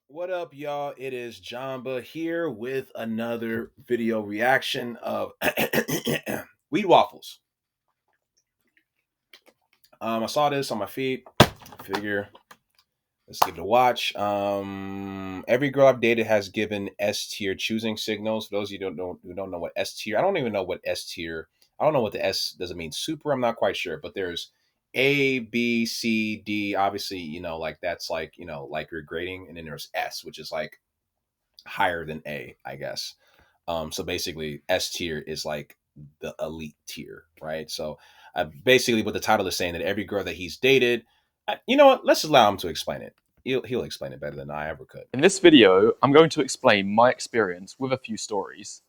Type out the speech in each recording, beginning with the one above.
What up, y'all? It is Jamba here with another video reaction of Weed Waffles. I saw this on my feed. Figure, let's give it a watch. Every girl I've dated has given S tier choosing signals. For those of you who don't know what S tier, I don't even know what S tier. I don't know what the S does. It mean super? I'm not quite sure. But there's A, B, C, D. Obviously, like that's like like your grading, and then there's S, which is like higher than A, I guess. So basically, S tier is like the elite tier, right? So basically, what the title is saying that every girl that he's dated, you know what? Let's allow him to explain it. He'll explain it better than I ever could. In this video, I'm going to explain my experience with a few stories,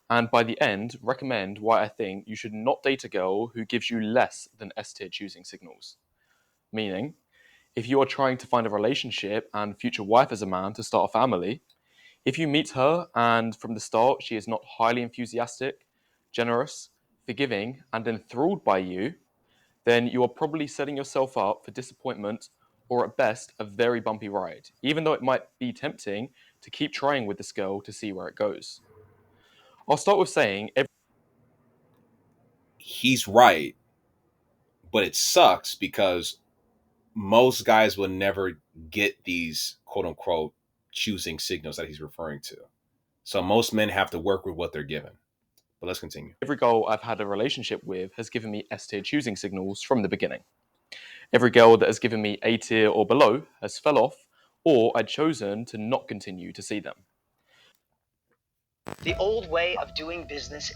and by the end, recommend why I think you should not date a girl who gives you less than S-tier choosing signals. Meaning, if you are trying to find a relationship and future wife as a man to start a family, if you meet her and from the start she is not highly enthusiastic, generous, forgiving, and enthralled by you, then you are probably setting yourself up for disappointment or at best a very bumpy ride, even though it might be tempting to keep trying with this girl to see where it goes. I'll start with saying He's right, but it sucks because most guys will never get these quote unquote choosing signals that he's referring to. So most men have to work with what they're given. But let's continue. every girl I've had a relationship with has given me S tier choosing signals from the beginning. Every girl that has given me A tier or below has fell off, or I'd chosen to not continue to see them. The old way of doing business.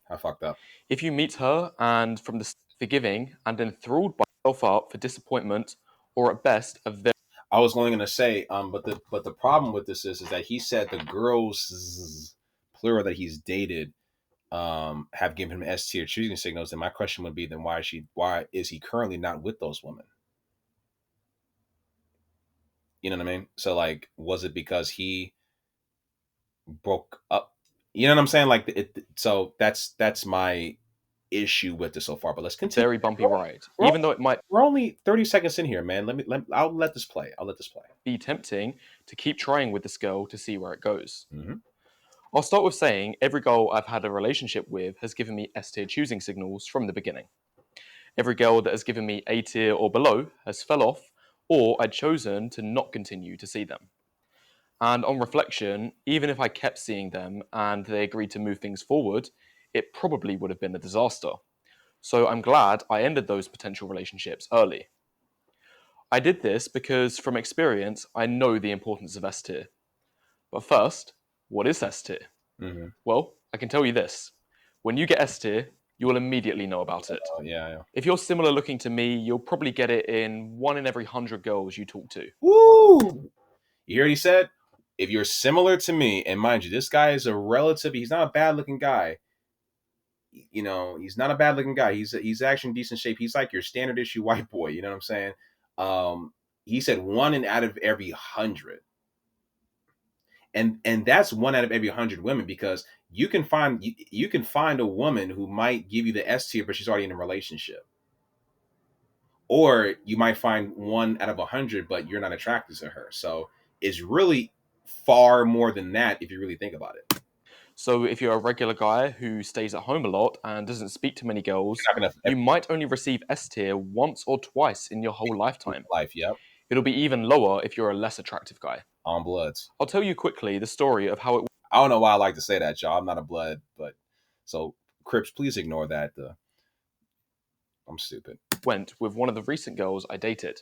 I fucked up. If you meet her and from the forgiving and enthralled by yourself up for disappointment, or at best a very I was only going to say, but the problem with this is that he said the girls plural that he's dated have given him S tier choosing signals. And my question would be, then why is he currently not with those women? You know what I mean? So like, was it because he broke up? You know what I'm saying? Like so that's my issue with this so far. But let's continue. very bumpy ride, We're even only, though it might we're only 30 seconds in here, man. I'll let this play. be tempting to keep trying with this girl to see where it goes. Hmm. I'll start with saying every girl I've had a relationship with has given me S tier choosing signals from the beginning. Every girl that has given me A tier or below has fell off, or I'd chosen to not continue to see them. And on reflection, even if I kept seeing them and they agreed to move things forward, it probably would have been a disaster. So I'm glad I ended those potential relationships early. I did this because, from experience, I know the importance of S tier. But first, what is S tier? Hmm. Well, I can tell you this. When you get S tier, you will immediately know about it. Yeah. If you're similar looking to me, you'll probably get it in 1 in every 100 girls you talk to. Woo! You hear what he said? If you're similar to me, and mind you, this guy is he's not a bad looking guy. He's not a bad looking guy. He's actually in decent shape. He's like your standard issue white boy. You know what I'm saying? He said 1 in out of every 100, and that's 1 out of every 100 women, because you can find a woman who might give you the S tier, but she's already in a relationship, or you might find 1 out of 100, but you're not attracted to her. So it's really far more than that if you really think about it. So if you're a regular guy who stays at home a lot and doesn't speak to many girls, You're not you gonna might only receive S tier once or twice in your whole lifetime. life. Yep, It'll be even lower if you're a less attractive guy. on bloods. I'll tell you quickly the story of how it I don't know why I like to say that, y'all. I'm not a blood, but so Crips, please ignore that. I'm stupid. went with one of the recent girls I dated.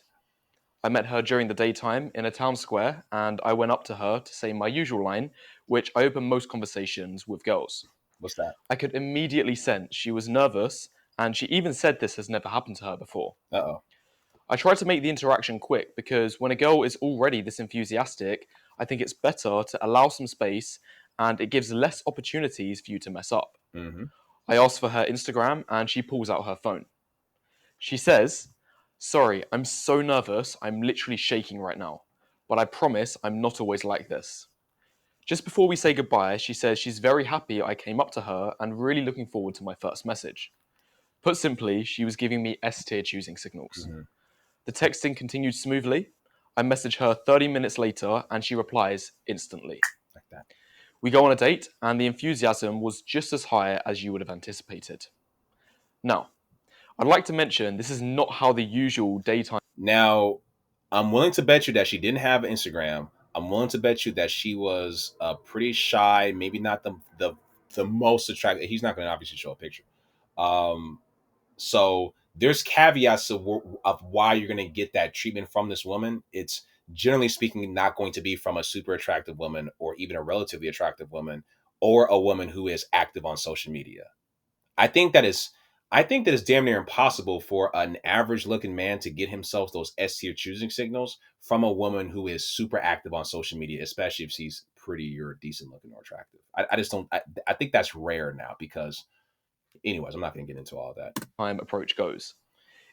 I met her during the daytime in a town square, and I went up to her to say my usual line, which I open most conversations with girls. What's that? I could immediately sense she was nervous, and she even said this has never happened to her before. Uh oh. I tried to make the interaction quick because when a girl is already this enthusiastic, I think it's better to allow some space and it gives less opportunities for you to mess up. Mm-hmm. I asked for her Instagram and she pulls out her phone. She says, "Sorry, I'm so nervous, I'm literally shaking right now. But I promise I'm not always like this." Just before we say goodbye, she says she's very happy I came up to her and really looking forward to my first message. Put simply, she was giving me S tier choosing signals. Mm-hmm. The texting continued smoothly. I message her 30 minutes later and she replies instantly. Like that. We go on a date and the enthusiasm was just as high as you would have anticipated. Now, I'd like to mention this is not how the usual daytime. Now, I'm willing to bet you that she didn't have Instagram. I'm willing to bet you that she was pretty shy, maybe not the most attractive. He's not going to obviously show a picture. Um, so there's caveats of why you're going to get that treatment from this woman. It's generally speaking not going to be from a super attractive woman or even a relatively attractive woman or a woman who is active on social media. I think that is I think that it's damn near impossible for an average looking man to get himself those S tier choosing signals from a woman who is super active on social media, especially if she's pretty or decent looking or attractive. I just don't. I think that's rare now because, anyways, I'm not going to get into all of that. Approach goes.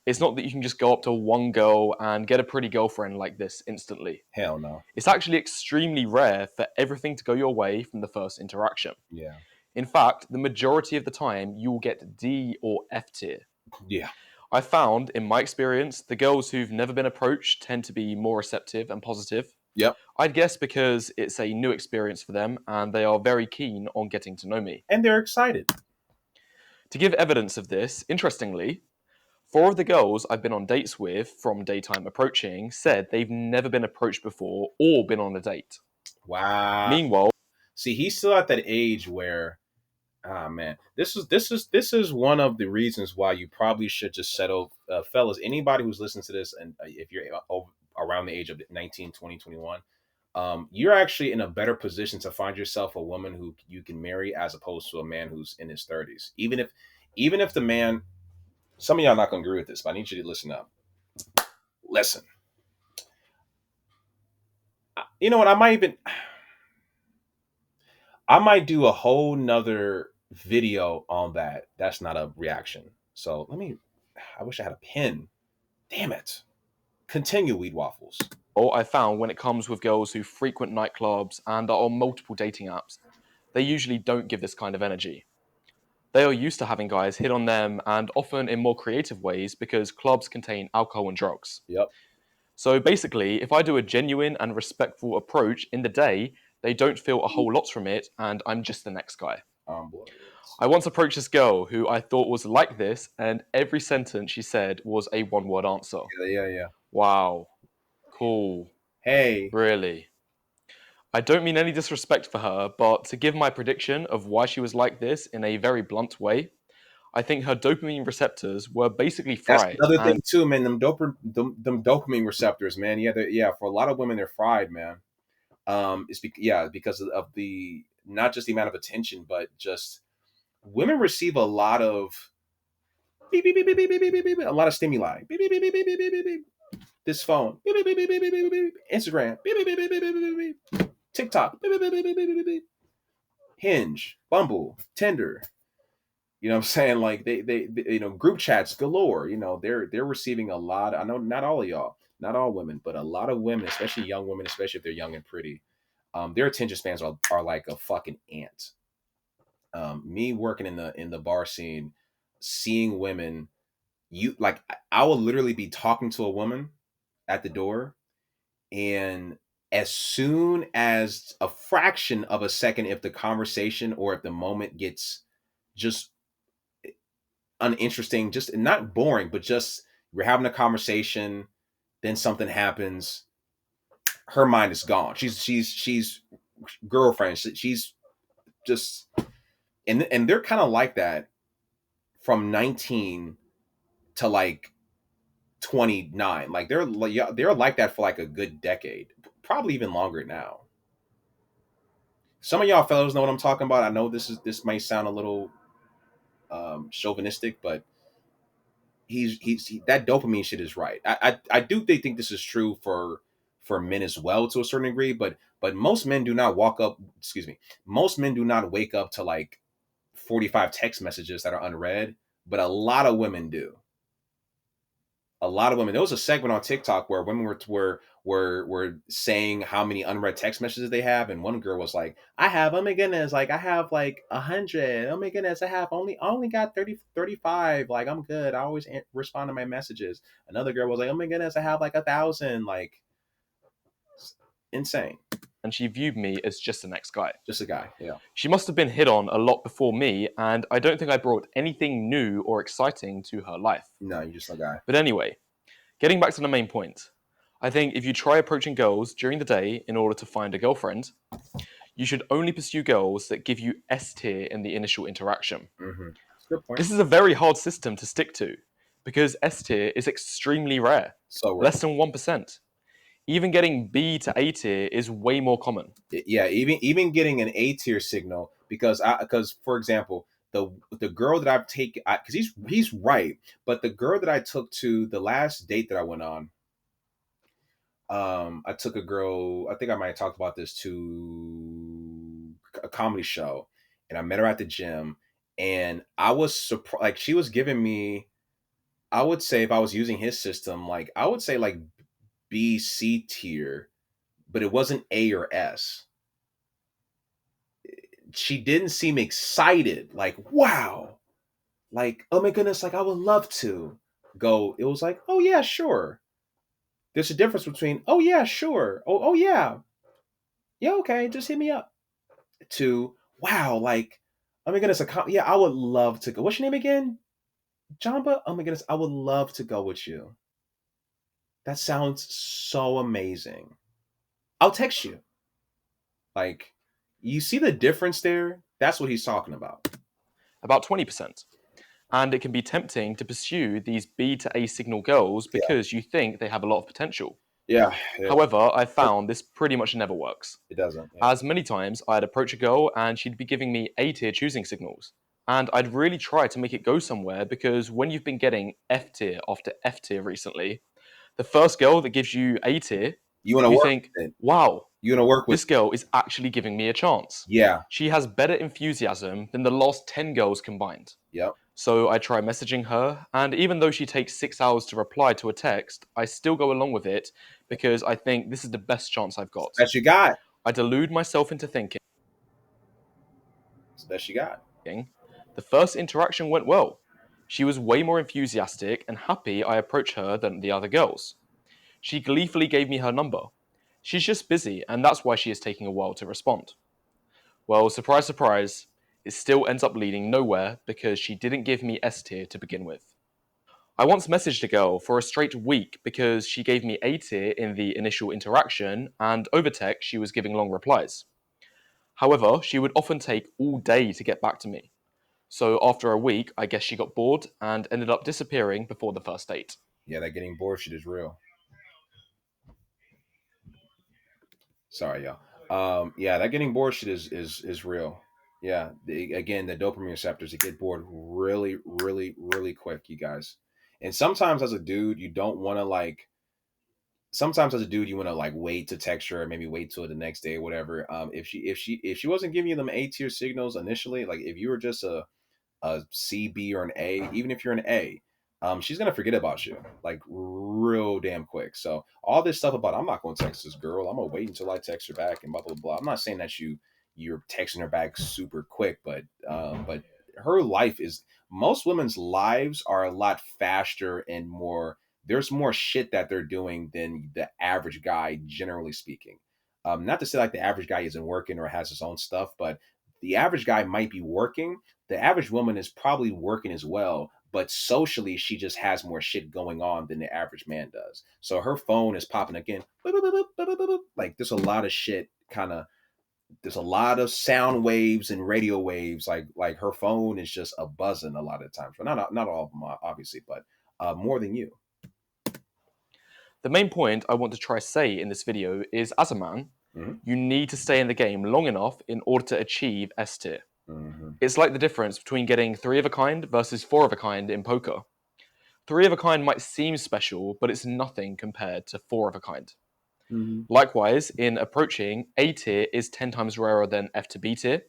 It's not that you can just go up to one girl and get a pretty girlfriend like this instantly. Hell no. It's actually extremely rare for everything to go your way from the first interaction. Yeah. In fact, the majority of the time, you will get D or F tier. Yeah. I found, in my experience, the girls who've never been approached tend to be more receptive and positive. Yep. I'd guess because it's a new experience for them and they are very keen on getting to know me. And they're excited. To give evidence of this, interestingly, 4 of the girls I've been on dates with from daytime approaching said they've never been approached before or been on a date. Wow. Meanwhile, see, he's still at that age where, man, this is one of the reasons why you probably should just settle, fellas. Anybody who's listening to this, and if you're around the age of 19, 20, 21, you're actually in a better position to find yourself a woman who you can marry as opposed to a man who's in his 30s. Even if the man, some of y'all are not going to agree with this, but I need you to listen up. Listen. You know what? I might do a whole nother video on that. That's not a reaction. So I wish I had a pen. Damn it. Continue, Weed Waffles. I found when it comes with girls who frequent nightclubs and are on multiple dating apps, they usually don't give this kind of energy. They are used to having guys hit on them and often in more creative ways because clubs contain alcohol and drugs. Yep. So basically, if I do a genuine and respectful approach in the day, they don't feel a whole lot from it and I'm just the next guy. I once approached this girl who I thought was like this, and every sentence she said was a one-word answer. Yeah. Wow. Cool. Hey. Really? I don't mean any disrespect for her, but to give my prediction of why she was like this in a very blunt way, I think her dopamine receptors were basically fried. That's another thing too, man. Them dopamine receptors, man. Yeah, for a lot of women, they're fried, man. Because of the not just the amount of attention, but just women receive a lot of beep, beep, beep, beep, beep, beep, beep, beep, a lot of stimuli. Beep, beep, beep, beep, beep, beep, beep, beep. This phone. Beep, beep, beep, beep, beep, beep, beep, Instagram. Beep, beep, beep, beep, beep, beep, beep, beep. TikTok. Beep, beep, beep, beep, beep, beep, beep. Hinge, Bumble, Tinder. You know what I'm saying? Like they group chats galore. They're receiving a lot. I know not all of y'all, not all women, but a lot of women, especially young women, especially if they're young and pretty, their attention spans are like a fucking ant. Me working in the bar scene, seeing women, I will literally be talking to a woman at the door, and as soon as a fraction of a second, if the conversation or if the moment gets just uninteresting, just not boring, but just we're having a conversation, then something happens, her mind is gone. She's girlfriend. She's just and they're kind of like that from 19 to like 29. Like they're like that for like a good decade, probably even longer now. Some of y'all fellows know what I'm talking about. I know this may sound a little chauvinistic, but that dopamine shit is right. I do think this is true for men as well to a certain degree, but most men do not most men do not wake up to like 45 text messages that are unread, but a lot of women do. A lot of women. There was a segment on TikTok where women were saying how many unread text messages they have, and one girl was like, "I have, oh my goodness, like I have like 100. Oh my goodness, I only got 30, 35. Like I'm good. I always respond to my messages." Another girl was like, "Oh my goodness, I have like 1,000." Like, insane. and she viewed me as just the next guy. Just a guy. Yeah. She must have been hit on a lot before me, and I don't think I brought anything new or exciting to her life. No, you're just a guy. But anyway, getting back to the main point, I think if you try approaching girls during the day in order to find a girlfriend, you should only pursue girls that give you S tier in the initial interaction. Good point. This is a very hard system to stick to because S tier is extremely rare, So less than 1%. Even getting B to A tier is way more common. yeah, even getting an A tier signal because for example, the girl that I've taken because he's right, but the girl that I took to the last date that I went on, I took a girl. I think I might have talked about this to a comedy show, and I met her at the gym, and I was surprised. Like she was giving me, I would say if I was using his system, like I would say like B C tier, but it wasn't A or S. She didn't seem excited. Like wow, like oh my goodness, like I would love to go. It was like oh yeah, sure. There's a difference between oh yeah, sure, oh yeah, yeah okay, just hit me up. To wow, like oh my goodness, yeah, I would love to go. What's your name again? Jamba? Oh my goodness, I would love to go with you. That sounds so amazing. I'll text you. Like, you see the difference there? That's what he's talking about. About 20%. And it can be tempting to pursue these B to A signal girls because you think they have a lot of potential. Yeah, However, I found this pretty much never works. it doesn't. Yeah. As many times I'd approach a girl and she'd be giving me A tier choosing signals. And I'd really try to make it go somewhere because when you've been getting F tier after F tier recently, the first girl that gives you A tier, You want to you work think, with it. wow, You want to work with this girl is actually giving me a chance. Yeah. She has better enthusiasm than the last 10 girls combined. Yep. So I try messaging her, and even though she takes 6 hours to reply to a text, I still go along with it because I think this is the best chance I've got. That's you got. I delude myself into thinking It's the best you got. the first interaction went well. She was way more enthusiastic and happy I approached her than the other girls. She gleefully gave me her number. She's just busy, and that's why she is taking a while to respond. Well, surprise, surprise, it still ends up leading nowhere because she didn't give me S tier to begin with. I once messaged a girl for a straight week because she gave me A tier in the initial interaction, and over text she was giving long replies. However, she would often take all day to get back to me. So after a week, I guess she got bored and ended up disappearing before the first date. Yeah, that getting bored shit is real. Sorry, y'all. Yeah, that getting bored shit is real. Yeah, again, the dopamine receptors, they get bored really, really, really quick, you guys. And sometimes as a dude, you don't want to like. Sometimes as a dude, you want to like wait to text her, maybe wait till the next day or whatever. If she wasn't giving you them A tier signals initially, like if you were just a C, B, or an A, even if you're an A, she's gonna forget about you like real damn quick. So all this stuff about I'm not gonna text this girl, I'm gonna wait until I text her back and blah blah blah. I'm not saying that you're texting her back super quick, but her life is most women's lives are a lot faster and more. There's more shit that they're doing than the average guy, generally speaking. Not to say like the average guy isn't working or has his own stuff, but the average guy might be working, the average woman is probably working as well, but socially she just has more shit going on than the average man does. So her phone is popping again. Like there's a lot of shit kind of there's a lot of sound waves and radio waves. Like her phone is just a buzzing a lot of times. But not all of them obviously, but more than you. The main point I want to try say in this video is as a man, Mm-hmm. you need to stay in the game long enough in order to achieve S tier. Mm-hmm. It's like the difference between getting 3 of a kind versus 4 of a kind in poker. 3 of a kind might seem special, but it's nothing compared to 4 of a kind. Mm-hmm. Likewise, in approaching, A tier is 10 times rarer than F to B tier,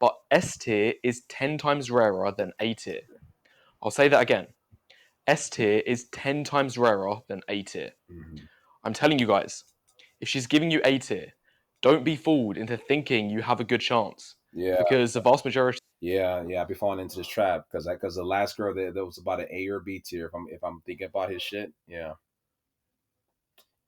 but S tier is 10 times rarer than A tier. I'll say that again. S tier is 10 times rarer than A tier. Mm-hmm. I'm telling you guys, if she's giving you A tier, don't be fooled into thinking you have a good chance. Yeah. Because the vast majority Yeah, I'd be falling into this trap because the last girl that was about an A or B tier. If I'm thinking about his shit, yeah.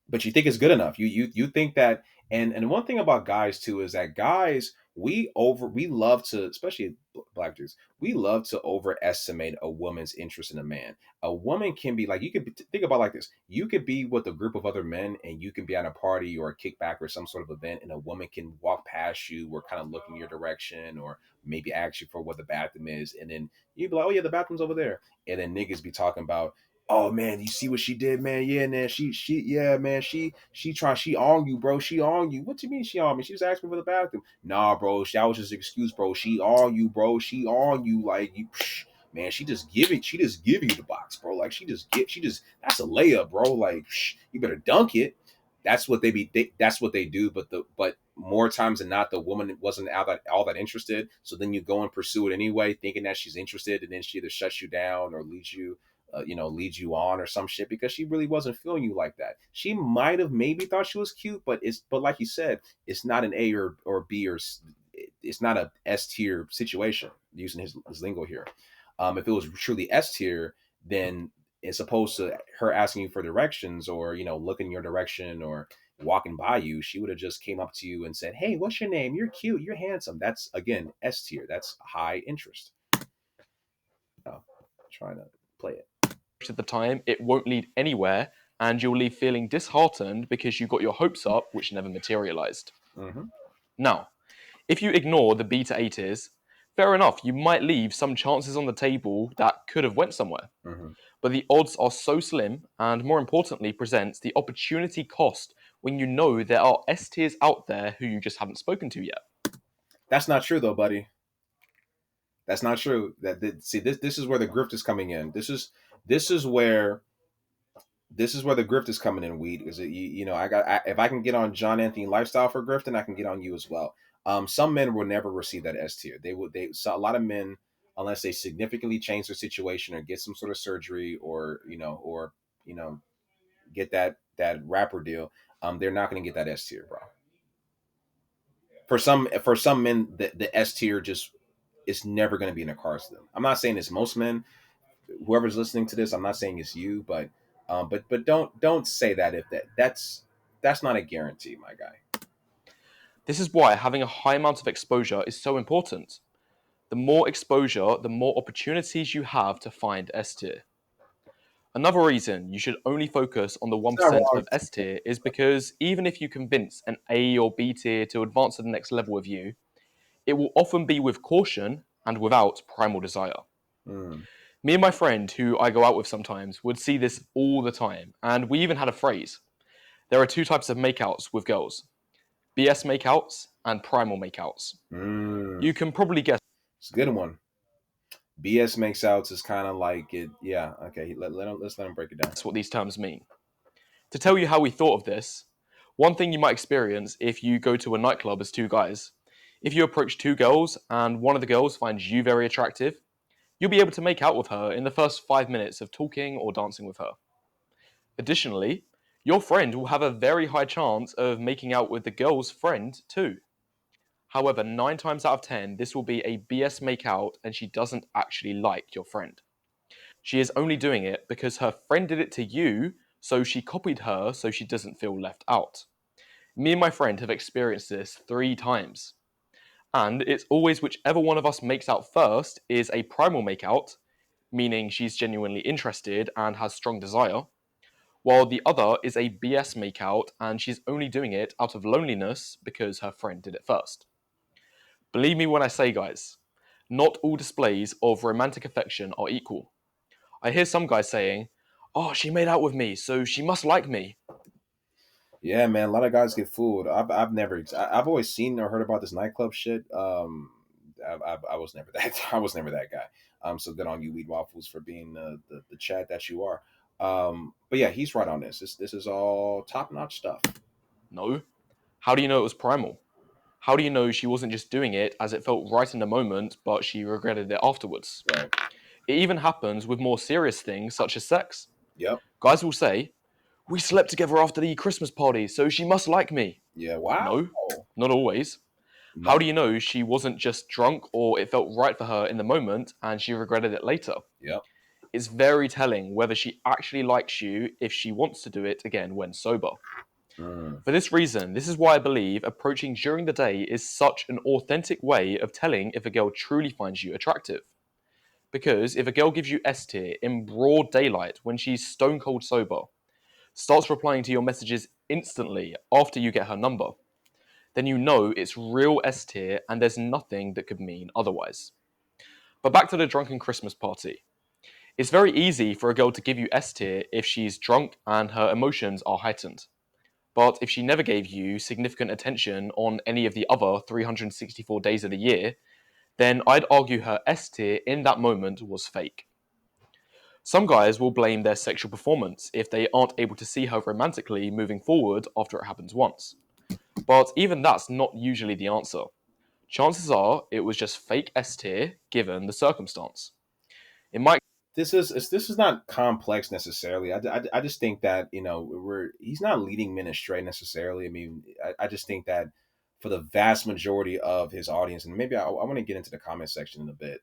but you think it's good enough. You think that, and one thing about guys too is that guys, we love to, especially black dudes, we love to overestimate a woman's interest in a man. A woman can be like, you could think about it like this: you could be with a group of other men, and you can be at a party or a kickback or some sort of event, and a woman can walk past you or kind of look in your direction, or maybe ask you for what the bathroom is, and then you'd be like, oh yeah, the bathroom's over there, and then niggas be talking about, oh man, you see what she did, man? Yeah, man, yeah, man, she on you, bro. She on you. What do you mean she on me? She just asked me for the bathroom. Nah, bro, that was just an excuse, bro. She on you, bro. She on you, like you. Man, she just give you the box, bro. Like she just that's a layup, bro. Like you better dunk it. That's what that's what they do. But more times than not, the woman wasn't all that interested. So then you go and pursue it anyway, thinking that she's interested, and then she either shuts you down or leads you on or some shit because she really wasn't feeling you like that. She might have maybe thought she was cute, but like you said, it's not an A or B it's not a S tier situation using his lingo here. If it was truly S tier, then as opposed to her asking you for directions or looking your direction or walking by you, she would have just came up to you and said, "Hey, what's your name? You're cute. You're handsome." That's again S tier. That's high interest. Oh, trying to play it. Of the time, it won't lead anywhere, and you'll leave feeling disheartened because you got your hopes up, which never materialized. Mm-hmm. Now, if you ignore the B to A tiers, fair enough, you might leave some chances on the table that could have went somewhere. Mm-hmm. But the odds are so slim, and more importantly, presents the opportunity cost when you know there are S tiers out there who you just haven't spoken to yet. That's not true though, buddy. That's not true. See, this is where the grift is coming in. This is where the grift is coming in. Weed is it? If I can get on John Anthony lifestyle for grift, then I can get on you as well. Some men will never receive that S tier. So a lot of men, unless they significantly change their situation or get some sort of surgery or you know get that rapper deal, they're not going to get that S tier, bro. For some men, the S tier just is never going to be in the cards to them. I'm not saying it's most men. Whoever's listening to this, I'm not saying it's you, but don't say that if that's not a guarantee, my guy. This is why having a high amount of exposure is so important. The more exposure, the more opportunities you have to find S tier. Another reason you should only focus on the It's not 1% wrong. of S tier is because even if you convince an A or B tier to advance to the next level with you, it will often be with caution and without primal desire. Mm, Me and my friend, who I go out with sometimes, would see this all the time, and we even had a phrase. There are two types of makeouts with girls: BS makeouts and primal makeouts. mm. You can probably guess It's a good one. BS makes outs is kind of like it. Yeah. Okay. Let's let him break it down. what these terms mean. To tell you how we thought of this, one thing you might experience if you go to a nightclub as two guys, if you approach two girls and one of the girls finds you very attractive, you'll be able to make out with her in the first 5 minutes of talking or dancing with her. Additionally, your friend will have a very high chance of making out with the girl's friend too. However, 9 times out of 10, this will be a BS makeout and she doesn't actually like your friend. She is only doing it because her friend did it to you, so she copied her so she doesn't feel left out. Me and my friend have experienced this 3 times. And it's always whichever one of us makes out first is a primal makeout, meaning she's genuinely interested and has strong desire, while the other is a BS makeout and she's only doing it out of loneliness because her friend did it first. Believe me when I say, guys, not all displays of romantic affection are equal. I hear some guys saying, "Oh, she made out with me, so she must like me." Yeah, man. A lot of guys get fooled. I've always seen or heard about this nightclub shit. I was never that. I was never that guy. So good on you, Weed Waffles, for being the chat that you are. But yeah, he's right on this. This is all top notch stuff. No. How do you know it was primal? How do you know she wasn't just doing it as it felt right in the moment, but she regretted it afterwards? Right. It even happens with more serious things such as sex. Yep. Guys will say, "We slept together after the Christmas party, so she must like me." Yeah. Wow. No, not always. How Not. do you know she wasn't just drunk or it felt right for her in the moment and she regretted it later? Yep. It's very telling whether she actually likes you if she wants to do it again when sober. Mm. For this reason, this is why I believe approaching during the day is such an authentic way of telling if a girl truly finds you attractive. Because if a girl gives you S tier in broad daylight when she's stone cold sober, starts replying to your messages instantly after you get her number, then you know it's real S tier and there's nothing that could mean otherwise. But back to the drunken Christmas party. It's very easy for a girl to give you S tier if she's drunk and her emotions are heightened. But if she never gave you significant attention on any of the other 364 days of the year, then I'd argue her S tier in that moment was fake. Some guys will blame their sexual performance if they aren't able to see her romantically moving forward after it happens once. But even that's not usually the answer. Chances are it was just fake S tier given the circumstance. In my This is not complex necessarily. I just think that he's not leading men astray necessarily. I mean, I just think that for the vast majority of his audience, and maybe I want to get into the comment section in a bit.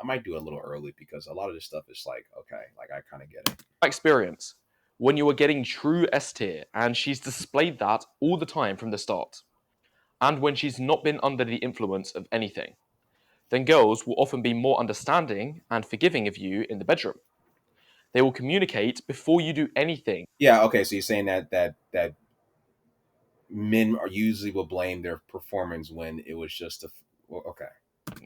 I might do it a little early because a lot of this stuff is like, okay, like I kind of get it. experience, when you are getting true S tier and she's displayed that all the time from the start, and when she's not been under the influence of anything, then girls will often be more understanding and forgiving of you in the bedroom. They will communicate before you do anything Yeah, okay. So you're saying that men are usually will blame their performance when it was just well, okay.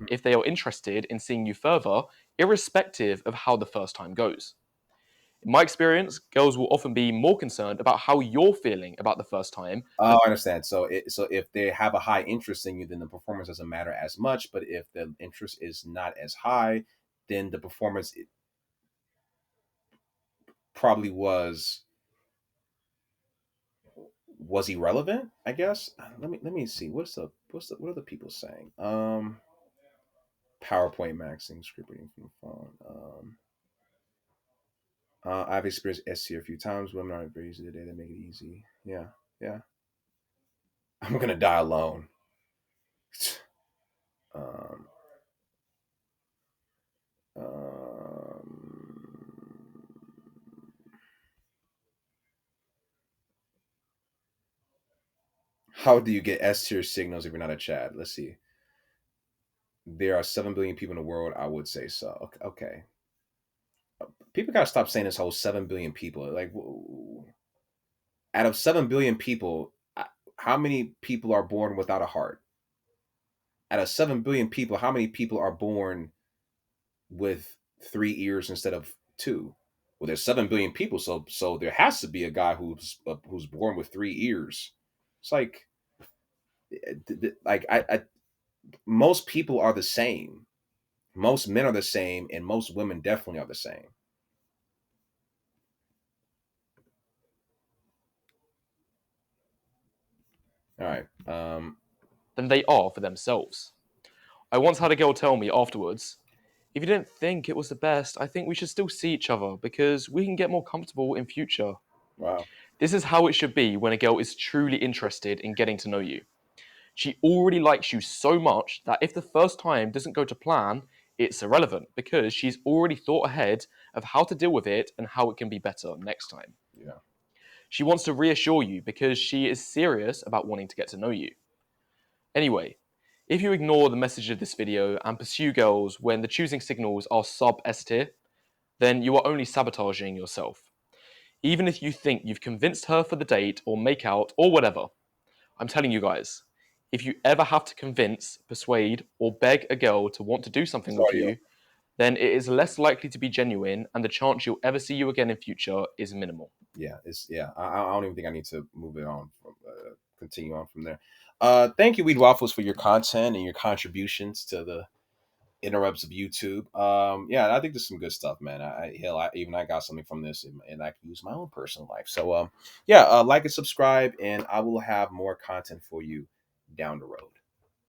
if they are interested in seeing you further, irrespective of how the first time goes. In my experience, girls will often be more concerned about how you're feeling about the first time. Oh, I understand. So if they have a high interest in you, then the performance doesn't matter as much. But if the interest is not as high, then the performance probably was irrelevant. I guess. Let me see. What are the people saying? PowerPoint maxing, script reading from the phone. I've experienced SC a few times. Women aren't very easy today. They make it easy. Yeah, yeah. I'm gonna die alone. Um, um, how do you get S tier signals if you're not a Chad? Let's see. There are 7 billion people in the world. I would say so. Okay. Okay. People gotta stop saying this whole 7 billion people. Like, out of 7 billion people, how many people are born without a heart? Out of 7 billion people, how many people are born with 3 ears instead of two? Well, there's 7 billion people, so there has to be a guy who's born with 3 ears. It's like, I most people are the same. Most men are the same, and most women definitely are the same. All right. Than they are for themselves. I once had a girl tell me afterwards, if you didn't think it was the best, I think we should still see each other because we can get more comfortable in future. Wow. This is how it should be when a girl is truly interested in getting to know you. She already likes you so much that if the first time doesn't go to plan, it's irrelevant because she's already thought ahead of how to deal with it and how it can be better next time. Yeah. She wants to reassure you because she is serious about wanting to get to know you. Anyway, if you ignore the message of this video and pursue girls when the choosing signals are sub S tier, then you are only sabotaging yourself. Even if you think you've convinced her for the date or make out or whatever, I'm telling you guys, if you ever have to convince, persuade, or beg a girl to want to do something with Sorry, yo. you, then it is less likely to be genuine and the chance she'll ever see you again in future is minimal. Yeah. I don't even think I need to move it on from continue on from there. Thank you, Weed Waffles, for your content and your contributions to the interrupts of YouTube. Yeah, I think there's some good stuff, man. Even I got something from this, and I can use my own personal life. So, yeah, like and subscribe, and I will have more content for you down the road.